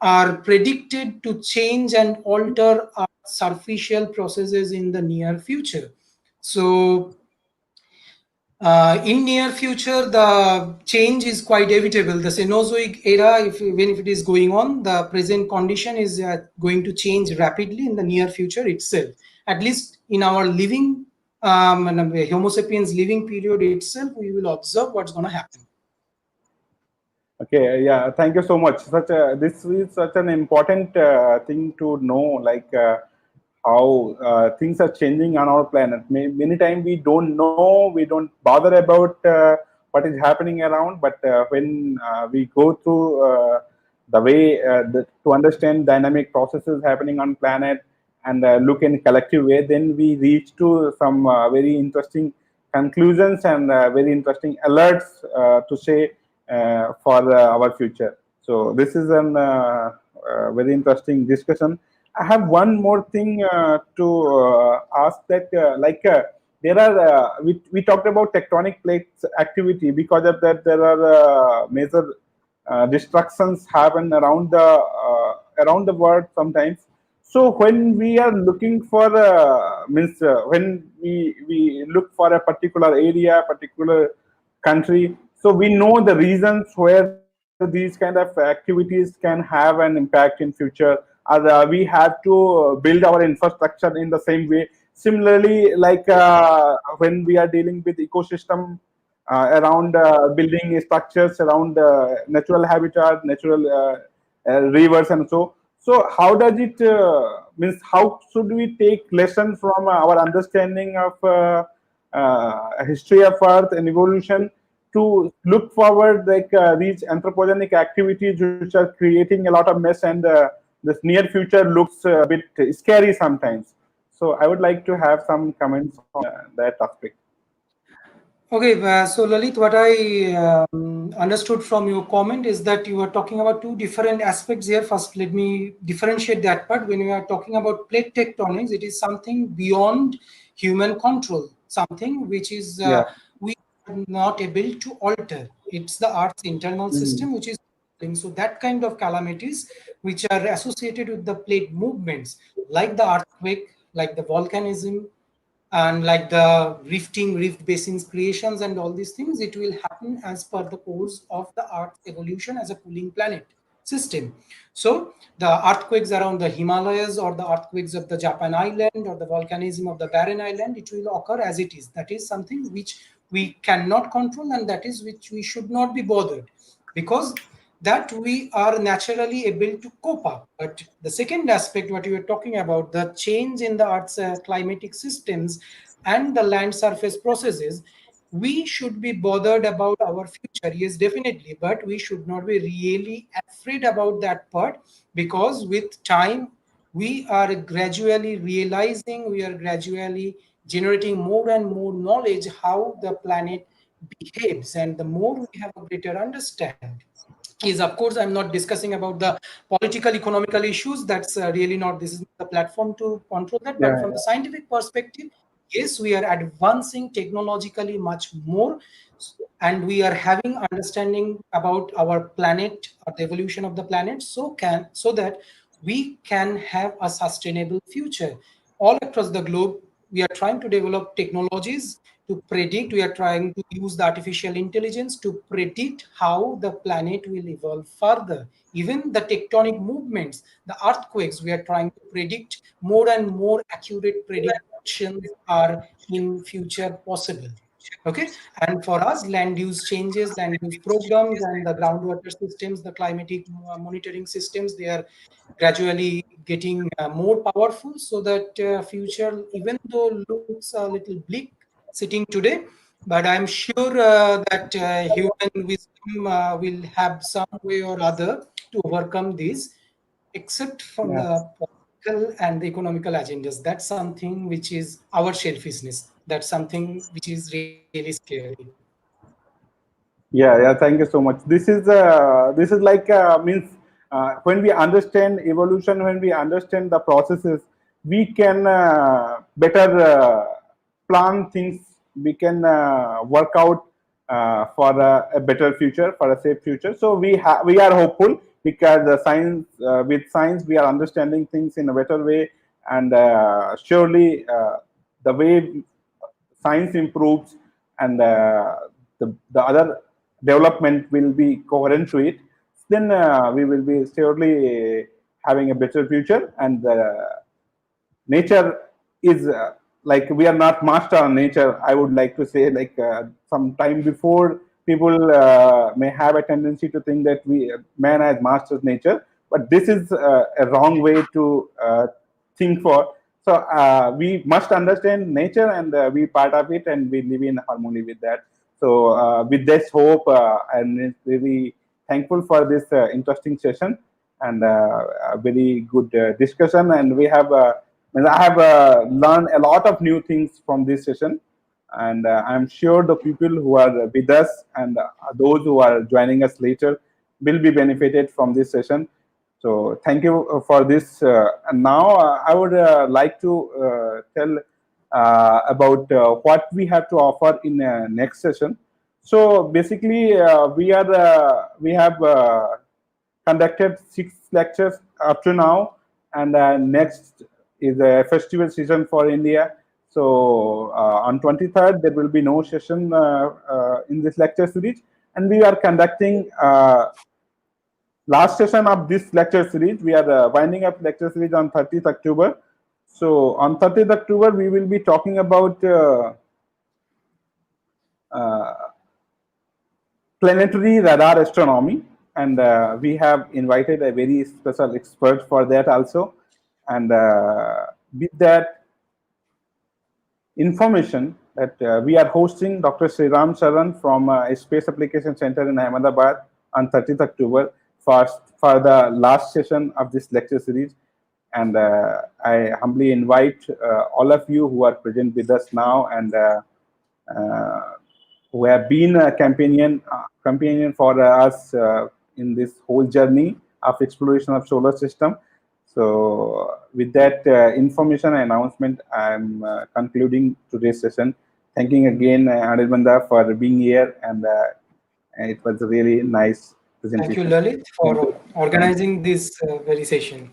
are predicted to change and alter Earth's surfacial processes in the near future. So, in near future, the change is quite inevitable. The Cenozoic era, even if it is going on, the present condition is going to change rapidly in the near future itself. At least in our living, Homo sapiens living period itself, we will observe what's going to happen. Okay, yeah, thank you so much. This is such an important thing to know, like how things are changing on our planet. Many times we don't know, we don't bother about what is happening around, but when we go through the way to understand dynamic processes happening on planet and look in collective way, then we reach to some very interesting conclusions and very interesting alerts to say for our future. So this is an very interesting discussion. I have one more thing to ask, that there are we talked about tectonic plates activity. Because of that, there are major destructions happen around the world sometimes. So when we are looking for when we look for a particular area, particular country, so we know the reasons where these kind of activities can have an impact in future. Or we have to build our infrastructure in the same way. Similarly, like when we are dealing with ecosystem around building structures around natural habitat, natural rivers, and so. So, how does it means? How should we take lesson from our understanding of history of Earth and evolution to look forward, like these anthropogenic activities which are creating a lot of mess, and this near future looks a bit scary sometimes. So I would like to have some comments on that aspect. Okay, so Lalit, what I understood from your comment is that you are talking about two different aspects here. First, let me differentiate that part. When we are talking about plate tectonics, it is something beyond human control, something which is Yeah. we are not able to alter. It's the Earth's internal Mhm. system which is so that kind of calamities which are associated with the plate movements, like the earthquake, like the volcanism, and like the rifting, rift basins creations and all these things, it will happen as per the course of the Earth's evolution as a cooling planet system. So the earthquakes around the Himalayas, or the earthquakes of the Japan island, or the volcanism of the barren island, it will occur as it is. That is something which we cannot control, and that is which we should not be bothered, because that we are naturally able to cope up. But the second aspect, what you were talking about, the change in the Earth's climatic systems and the land surface processes, we should be bothered about our future. Yes, definitely, but we should not be really afraid about that part, because with time, we are gradually realizing, we are gradually generating more and more knowledge how the planet behaves, and the more we have a greater understanding. Is, of course, I'm not discussing about the political economical issues. That's really not, this is the platform to control that. But Yeah. from the scientific perspective, yes, we are advancing technologically much more, and we are having understanding about our planet or the evolution of the planet, so that we can have a sustainable future. All across the globe, we are trying to develop technologies to predict. We are trying to use the artificial intelligence to predict how the planet will evolve further. Even the tectonic movements, the earthquakes, we are trying to predict. More and more accurate predictions are in future possible. Okay, and for us, land use changes, land use programs, and the groundwater systems, the climatic monitoring systems, they are gradually getting more powerful, so that future, even though looks a little bleak sitting today, but I'm sure that human wisdom will have some way or other to overcome this, except from Yeah. the political and the economical agendas. That's something which is our selfishness. That's something which is really scary. Yeah, yeah. Thank you so much. This is like means when we understand evolution, when we understand the processes, we can better plan things. We can work out for a better future, for a safe future. So we are hopeful, because the science with science we are understanding things in a better way, and surely the way science improves, and the other development will be coherent to it, then we will be surely having a better future. And nature is like, we are not master on nature. I would like to say, like some time before, people may have a tendency to think that man has mastered nature, but this is a wrong way to think for. So we must understand nature, and be part of it, and we live in harmony with that. So with this hope, and really thankful for this interesting session, and a very good discussion. And we have I have learned a lot of new things from this session, and I'm sure the people who are with us, and those who are joining us later, will be benefited from this session. So thank you for this. And now I would like to tell about what we have to offer in next session. So basically, we have conducted 6 lectures up to now, and next is a festival season for India. So on 23rd there will be no session in this lecture series, and we are conducting last session of this lecture series. We are winding up lecture series on 30th October. So on 30th October we will be talking about uh, planetary radar astronomy, and we have invited a very special expert for that also. And with that information, that we are hosting Dr. Sriram Sharan from Space Application Center in Ahmedabad on 30th October for the last session of this lecture series. And I humbly invite all of you who are present with us now, and who have been a companion for us in this whole journey of exploration of solar system. So with that information and announcement, I'm concluding today's session. Thanking again Anirban for being here, and it was a really nice Thank you, presentation. Lalit, Thank for you. organizing this very session.